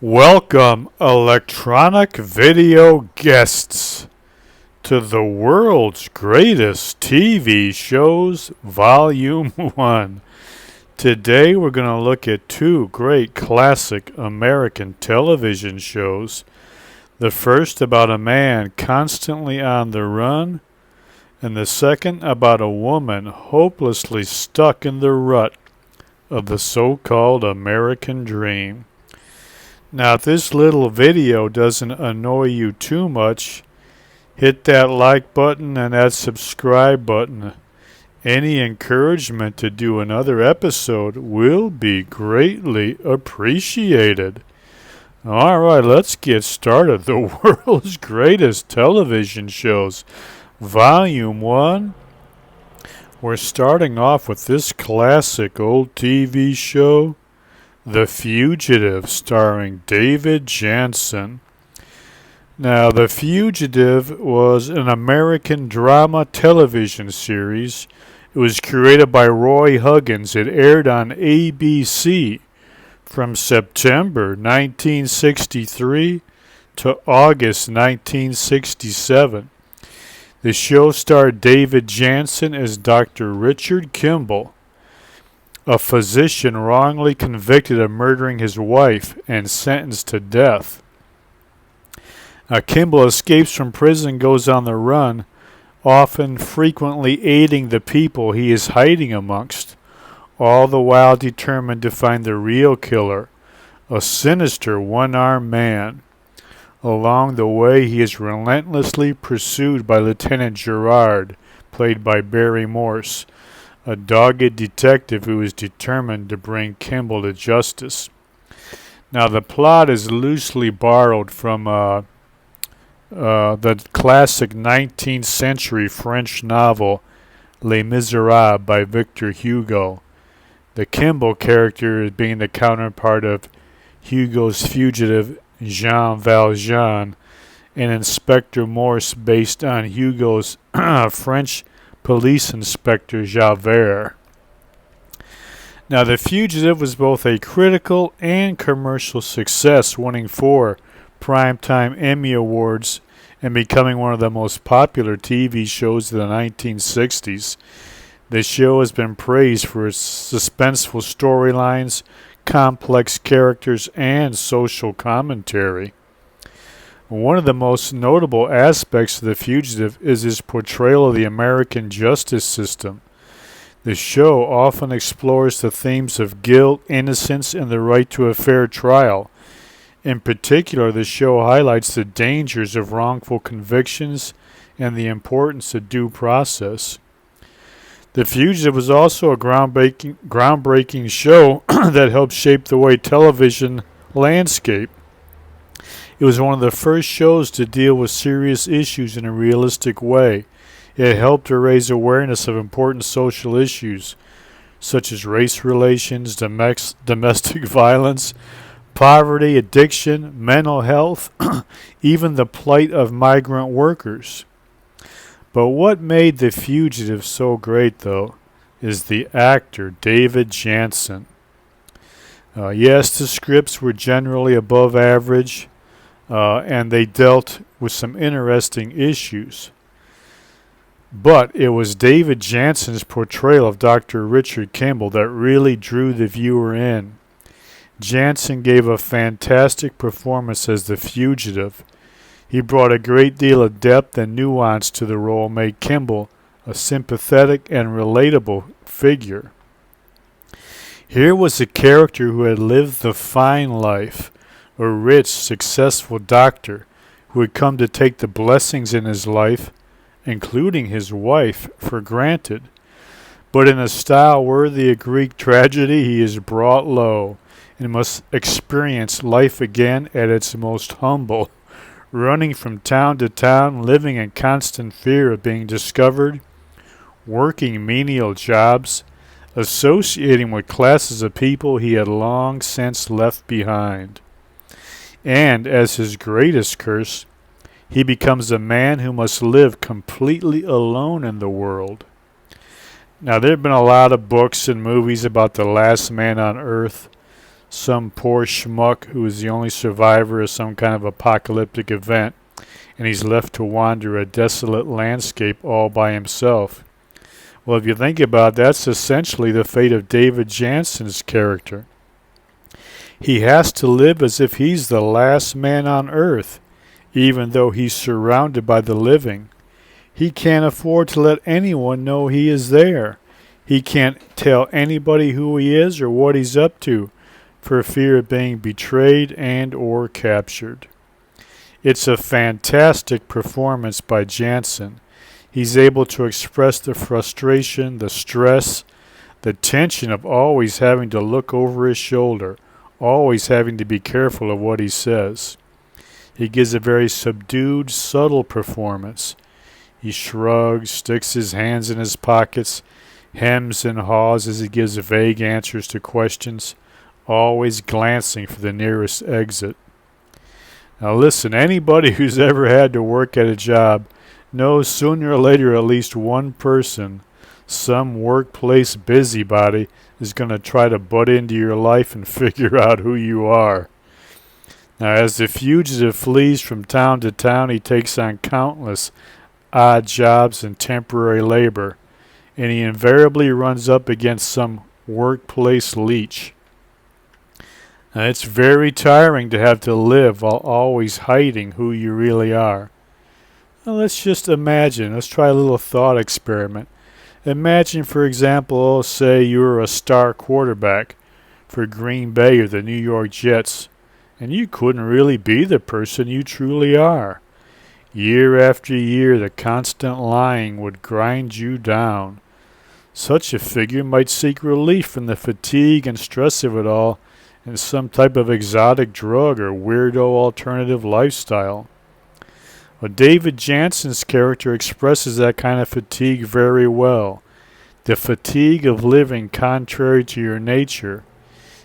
Welcome, electronic video guests, to the world's greatest TV shows, Volume 1. Today we're going to look at two great classic American television shows. The first about a man constantly on the run, and the second about a woman hopelessly stuck in the rut of the so-called American dream. Now, if this little video doesn't annoy you too much, hit that like button and that subscribe button. Any encouragement to do another episode will be greatly appreciated. Alright, let's get started. The world's greatest television shows. Volume 1. We're starting off with this classic old TV show, The Fugitive, starring David Janssen. Now, The Fugitive was an American drama television series. It was created by Roy Huggins. It aired on ABC from September 1963 to August 1967. The show starred David Janssen as Dr. Richard Kimball, a physician wrongly convicted of murdering his wife and sentenced to death. Kimball escapes from prison and goes on the run, often frequently aiding the people he is hiding amongst, all the while determined to find the real killer, a sinister one-armed man. Along the way, he is relentlessly pursued by Lieutenant Gerard, played by Barry Morse, a dogged detective who is determined to bring Kimball to justice. Now, the plot is loosely borrowed from the classic 19th century French novel Les Miserables by Victor Hugo. The Kimball character is being the counterpart of Hugo's fugitive Jean Valjean, and Inspector Morse based on Hugo's French police inspector Javert. Now, The Fugitive was both a critical and commercial success, winning 4 Primetime Emmy Awards and becoming one of the most popular TV shows of the 1960s. The show has been praised for its suspenseful storylines, complex characters, and social commentary. One of the most notable aspects of The Fugitive is his portrayal of the American justice system. The show often explores the themes of guilt, innocence, and the right to a fair trial. In particular, the show highlights the dangers of wrongful convictions and the importance of due process. The Fugitive was also a groundbreaking show that helped shape the way television landscape. It was one of the first shows to deal with serious issues in a realistic way. It helped to raise awareness of important social issues, such as race relations, domestic violence, poverty, addiction, mental health, even the plight of migrant workers. But what made The Fugitive so great, though, is the actor David Janssen. Yes, the scripts were generally above average, and they dealt with some interesting issues. But it was David Janssen's portrayal of Dr. Richard Kimball that really drew the viewer in. Janssen gave a fantastic performance as the fugitive. He brought a great deal of depth and nuance to the role, made Kimball a sympathetic and relatable figure. Here was a character who had lived the fine life, a rich, successful doctor who had come to take the blessings in his life, including his wife, for granted. But in a style worthy of Greek tragedy, he is brought low and must experience life again at its most humble, running from town to town, living in constant fear of being discovered, working menial jobs, associating with classes of people he had long since left behind. And as his greatest curse, he becomes a man who must live completely alone in the world. Now, there have been a lot of books and movies about the last man on Earth, some poor schmuck who is the only survivor of some kind of apocalyptic event, and he's left to wander a desolate landscape all by himself. Well, if you think about it, that's essentially the fate of David Jansen's character. He has to live as if he's the last man on earth, even though he's surrounded by the living. He can't afford to let anyone know he is there. He can't tell anybody who he is or what he's up to, for fear of being betrayed and or captured. It's a fantastic performance by Jansen. He's able to express the frustration, the stress, the tension of always having to look over his shoulder, always having to be careful of what he says. He gives a very subdued, subtle performance. He shrugs, sticks his hands in his pockets, hems and haws as he gives vague answers to questions, always glancing for the nearest exit. Now listen, anybody who's ever had to work at a job knows sooner or later at least one person, some workplace busybody, is going to try to butt into your life and figure out who you are. Now, as the fugitive flees from town to town, he takes on countless odd jobs and temporary labor, and he invariably runs up against some workplace leech. Now, it's very tiring to have to live while always hiding who you really are. Now, let's just imagine. Let's try a little thought experiment. Imagine, for example, say you're a star quarterback for Green Bay or the New York Jets, and you couldn't really be the person you truly are. Year after year, the constant lying would grind you down. Such a figure might seek relief from the fatigue and stress of it all in some type of exotic drug or weirdo alternative lifestyle. Well, David Jansen's character expresses that kind of fatigue very well. The fatigue of living contrary to your nature.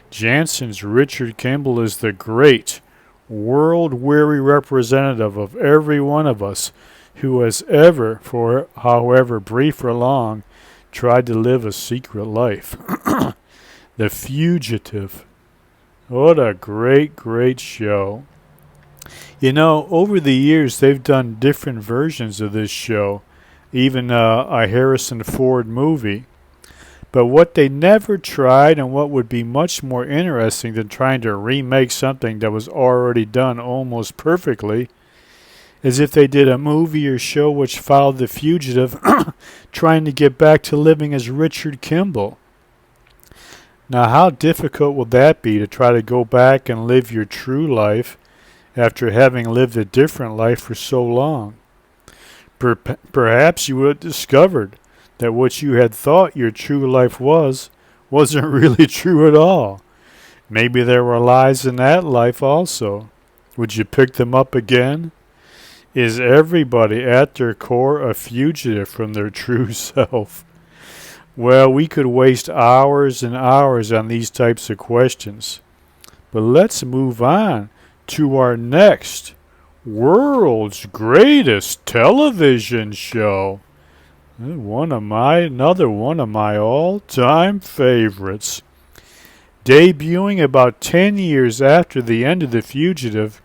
Jansen's Richard Kimball is the great, world-weary representative of every one of us who has ever, for however brief or long, tried to live a secret life. The Fugitive. What a great, great show. You know, over the years, they've done different versions of this show, even a Harrison Ford movie. But what they never tried, and what would be much more interesting than trying to remake something that was already done almost perfectly, is if they did a movie or show which followed the fugitive trying to get back to living as Richard Kimball. Now, how difficult would that be to try to go back and live your true life after having lived a different life for so long? Perhaps you would have discovered that what you had thought your true life wasn't really true at all. Maybe there were lies in that life also. Would you pick them up again? Is everybody at their core a fugitive from their true self? Well, we could waste hours and hours on these types of questions. But let's move on to our next world's greatest television show. Another one of my all-time favorites. Debuting about 10 years after the end of The Fugitive,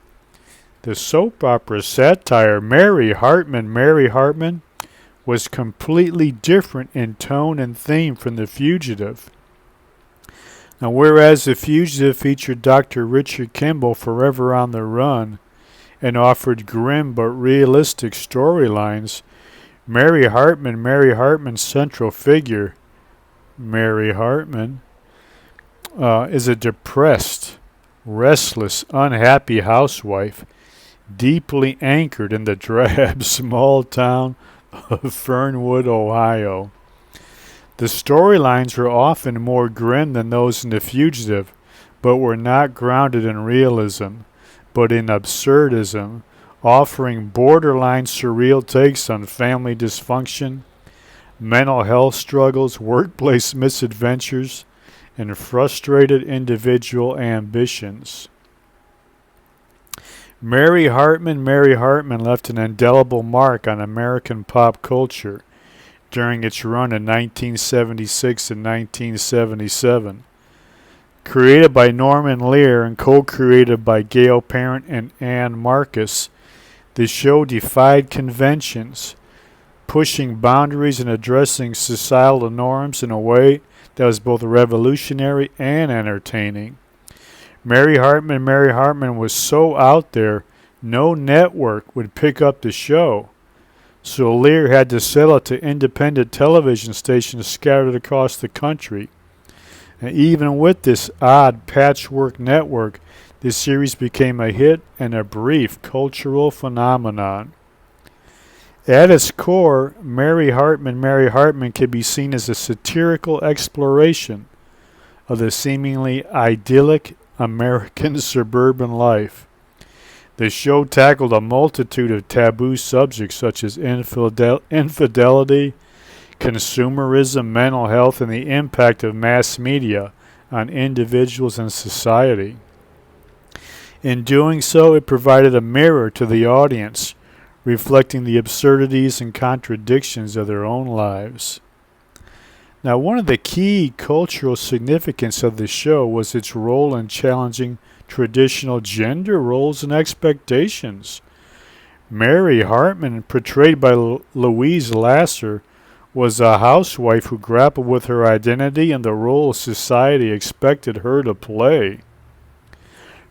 the soap opera satire Mary Hartman was completely different in tone and theme from The Fugitive. Now, whereas The Fugitive featured Dr. Richard Kimball forever on the run and offered grim but realistic storylines, Mary Hartman's central figure, Mary Hartman, is a depressed, restless, unhappy housewife, deeply anchored in the drab small town of Fernwood, Ohio. The storylines were often more grim than those in The Fugitive, but were not grounded in realism, but in absurdism, offering borderline surreal takes on family dysfunction, mental health struggles, workplace misadventures, and frustrated individual ambitions. Mary Hartman left an indelible mark on American pop culture during its run in 1976 and 1977. Created by Norman Lear and co-created by Gail Parent and Ann Marcus, the show defied conventions, pushing boundaries and addressing societal norms in a way that was both revolutionary and entertaining. Mary Hartman was so out there, no network would pick up the show. So Lear had to sell it to independent television stations scattered across the country. And even with this odd patchwork network, the series became a hit and a brief cultural phenomenon. At its core, Mary Hartman can be seen as a satirical exploration of the seemingly idyllic American suburban life. The show tackled a multitude of taboo subjects such as infidelity, consumerism, mental health, and the impact of mass media on individuals and society. In doing so, it provided a mirror to the audience, reflecting the absurdities and contradictions of their own lives. Now, one of the key cultural significance of the show was its role in challenging traditional gender roles and expectations. Mary Hartman, portrayed by Louise Lasser, was a housewife who grappled with her identity and the role society expected her to play.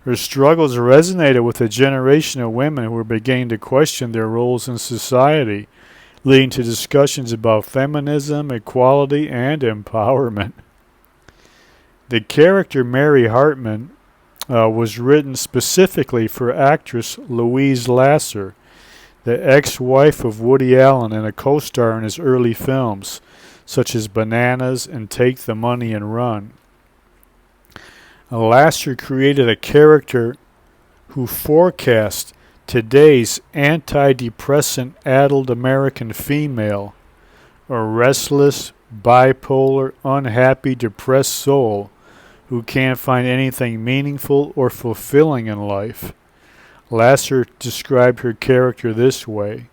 Her struggles resonated with a generation of women who were beginning to question their roles in society, leading to discussions about feminism, equality, and empowerment. The character Mary Hartman was written specifically for actress Louise Lasser, the ex-wife of Woody Allen and a co-star in his early films, such as Bananas and Take the Money and Run. Lasser created a character who forecast today's antidepressant-addled American female, a restless, bipolar, unhappy, depressed soul who can't find anything meaningful or fulfilling in life. Lasser described her character this way: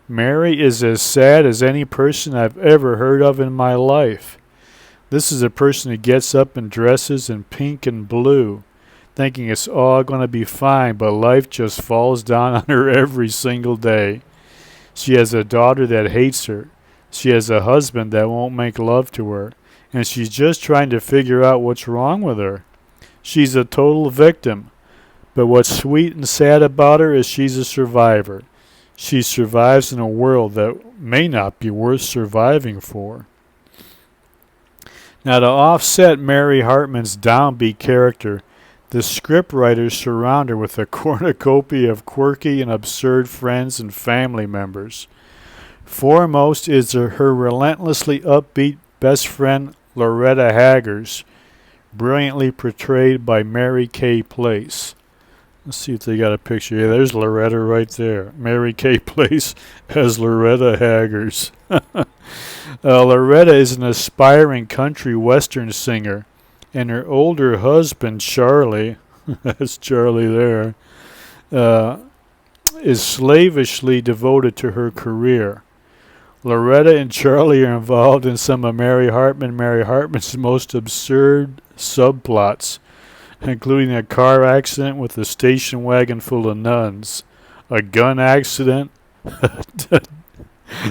Mary is as sad as any person I've ever heard of in my life. This is a person who gets up and dresses in pink and blue, thinking it's all going to be fine, but life just falls down on her every single day. She has a daughter that hates her. She has a husband that won't make love to her, and she's just trying to figure out what's wrong with her. She's a total victim. But what's sweet and sad about her is she's a survivor. She survives in a world that may not be worth surviving for. Now, to offset Mary Hartman's downbeat character, the scriptwriters surround her with a cornucopia of quirky and absurd friends and family members. Foremost is her relentlessly upbeat best friend Loretta Haggers, brilliantly portrayed by Mary Kay Place. Let's see if they got a picture. Yeah, there's Loretta right there. Mary Kay Place as Loretta Haggers. Loretta is an aspiring country western singer, and her older husband, Charlie, that's Charlie there, is slavishly devoted to her career. Loretta and Charlie are involved in some of Mary Hartman's most absurd subplots, including a car accident with a station wagon full of nuns, a gun accident,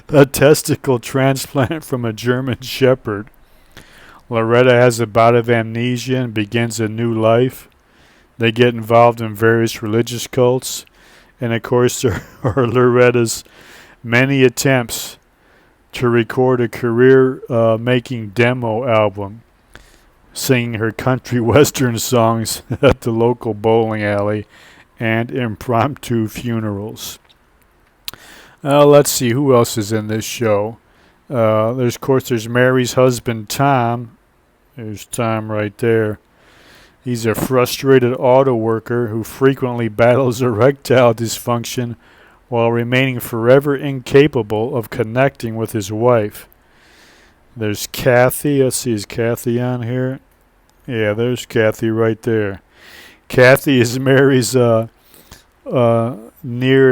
a testicle transplant from a German shepherd. Loretta has a bout of amnesia and begins a new life. They get involved in various religious cults, and of course there are Loretta's many attempts to record a career-making demo album, singing her country western songs at the local bowling alley and impromptu funerals. Let's see, who else is in this show? There's Mary's husband, Tom. There's Tom right there. He's a frustrated auto worker who frequently battles erectile dysfunction while remaining forever incapable of connecting with his wife. There's Kathy. Let's see, is Kathy on here? Yeah, there's Kathy right there. Kathy is Mary's near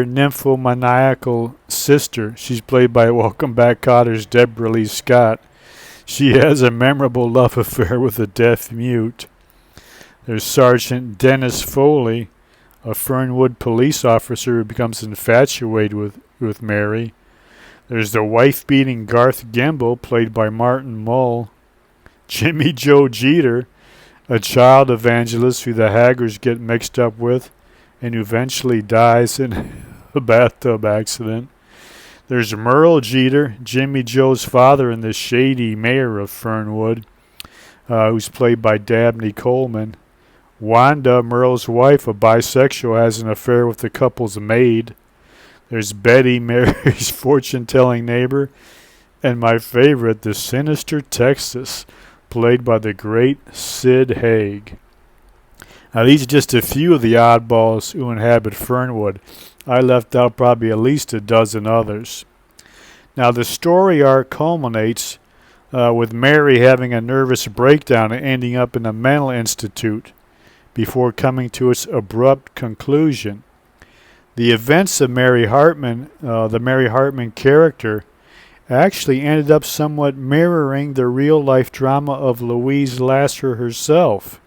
nymphomaniacal sister. She's played by Welcome Back Cotter's Deborah Lee Scott. She has a memorable love affair with a deaf mute. There's Sergeant Dennis Foley, a Fernwood police officer who becomes infatuated with Mary. There's the wife-beating Garth Gimble, played by Martin Mull. Jimmy Joe Jeter, a child evangelist who the Haggers get mixed up with and who eventually dies in a bathtub accident. There's Merle Jeter, Jimmy Joe's father and the shady mayor of Fernwood, who's played by Dabney Coleman. Wanda, Merle's wife, a bisexual, has an affair with the couple's maid. There's Betty, Mary's fortune-telling neighbor. And my favorite, the sinister Texas, played by the great Sid Haig. Now, these are just a few of the oddballs who inhabit Fernwood. I left out probably at least a dozen others. Now, the story arc culminates with Mary having a nervous breakdown and ending up in a mental institute before coming to its abrupt conclusion. The events of Mary Hartman, the Mary Hartman character, actually ended up somewhat mirroring the real-life drama of Louise Lasser herself.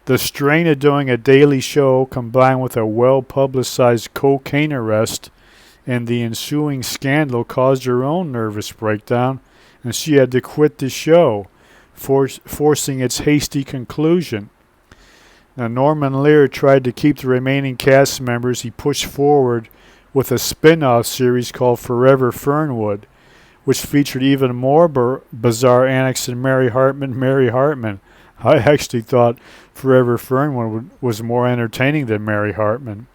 The strain of doing a daily show combined with a well-publicized cocaine arrest and the ensuing scandal caused her own nervous breakdown, and she had to quit the show, forcing its hasty conclusion. Now, Norman Lear tried to keep the remaining cast members. He pushed forward with a spin-off series called Forever Fernwood, which featured even more bizarre antics than Mary Hartman. I actually thought Forever Fernwood was more entertaining than Mary Hartman.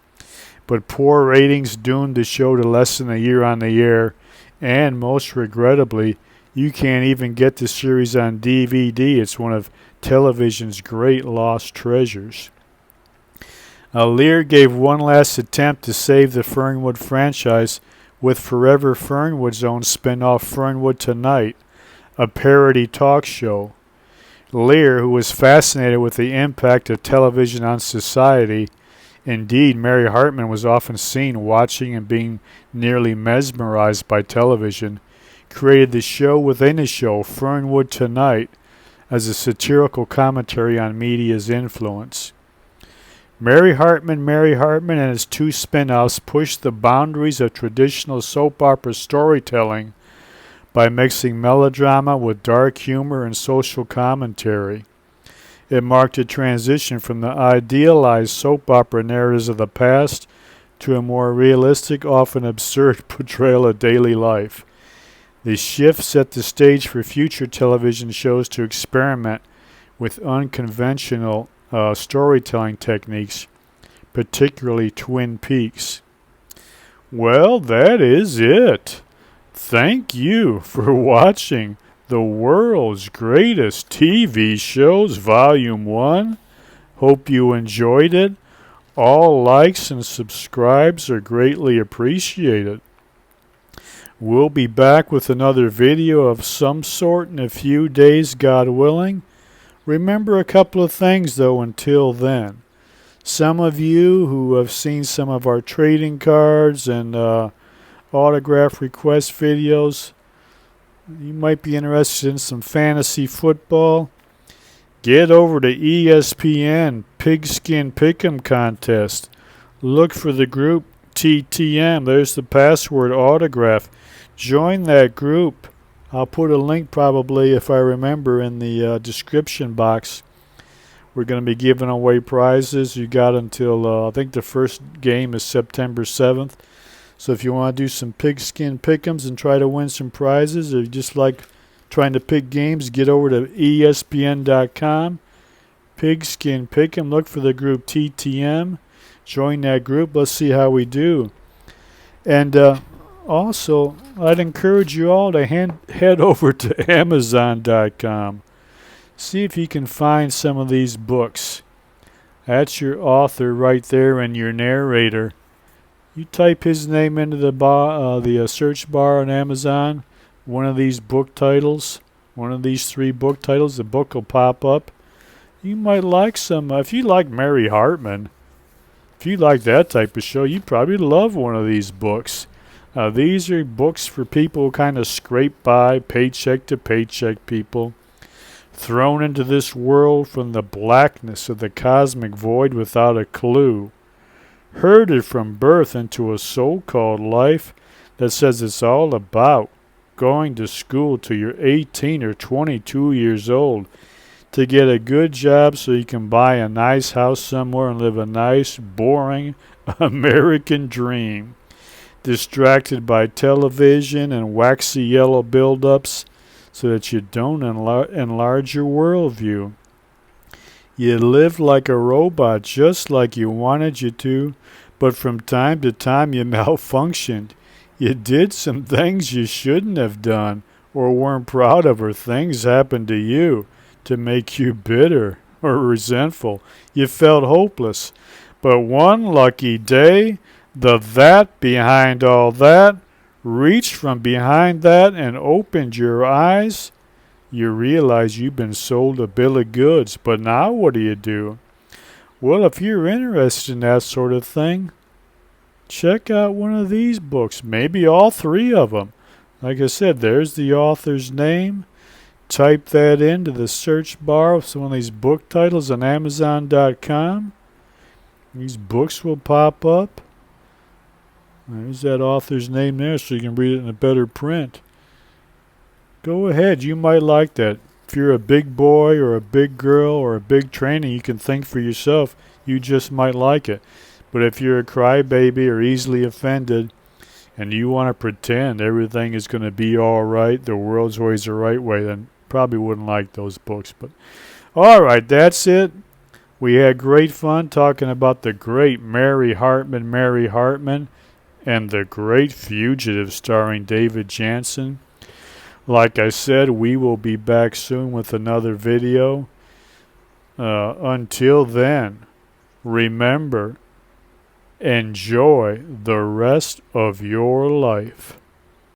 But poor ratings doomed the show to less than a year on the air, and most regrettably, you can't even get the series on DVD. It's one of television's great lost treasures. Lear gave one last attempt to save the Fernwood franchise with Forever Fernwood's own spin-off Fernwood Tonight, a parody talk show. Lear, who was fascinated with the impact of television on society, indeed Mary Hartman was often seen watching and being nearly mesmerized by television, created the show within a show, Fernwood Tonight, as a satirical commentary on media's influence. Mary Hartman and its two spin-offs pushed the boundaries of traditional soap opera storytelling by mixing melodrama with dark humor and social commentary. It marked a transition from the idealized soap opera narratives of the past to a more realistic, often absurd portrayal of daily life. The shift set the stage for future television shows to experiment with unconventional storytelling techniques, particularly Twin Peaks. Well, that is it. Thank you for watching The World's Greatest TV Shows Volume 1. Hope you enjoyed it. All likes and subscribes are greatly appreciated. We'll be back with another video of some sort in a few days, God willing. Remember a couple of things, though, until then. Some of you who have seen some of our trading cards and autograph request videos, you might be interested in some fantasy football. Get over to ESPN Pigskin Pick'em Contest. Look for the group TTM. There's the password autograph. Join that group. I'll put a link probably, if I remember, in the description box. We're going to be giving away prizes. You got until, I think the first game is September 7th. So if you want to do some pigskin pick'ems and try to win some prizes, or you just like trying to pick games, get over to ESPN.com. Pigskin Pick'em. Look for the group TTM. Join that group. Let's see how we do. And also, I'd encourage you all to head over to Amazon.com. See if you can find some of these books. That's your author right there and your narrator. You type his name into the search bar on Amazon, one of these book titles, one of these 3 book titles, the book will pop up. You might like some. If you like Mary Hartman, if you like that type of show, you'd probably love one of these books. These are books for people who kind of scrape by, paycheck to paycheck people. thrown into this world from the blackness of the cosmic void without a clue, herded from birth into a so-called life that says it's all about going to school till you're 18 or 22 years old to get a good job so you can buy a nice house somewhere and live a nice, boring American dream, distracted by television and waxy yellow build-ups so that you don't enlarge your worldview. You lived like a robot just like you wanted you to, but from time to time you malfunctioned. You did some things you shouldn't have done or weren't proud of, or things happened to you to make you bitter or resentful. You felt hopeless. But one lucky day, the that behind all that reached from behind that and opened your eyes. You realize you've been sold a bill of goods. But now what do? Well, if you're interested in that sort of thing, check out one of these books, maybe all three of them. Like I said, there's the author's name. Type that into the search bar of some of these book titles on Amazon.com. These books will pop up. There's that author's name there so you can read it in a better print. Go ahead, you might like that. If you're a big boy or a big girl or a big trainee, you can think for yourself. You just might like it. But if you're a crybaby or easily offended and you want to pretend everything is going to be all right, the world's always the right way, then probably wouldn't like those books. But all right, that's it. We had great fun talking about the great Mary Hartman, and the great Fugitive starring David Jansen. Like I said, we will be back soon with another video. Until then, remember, enjoy the rest of your life.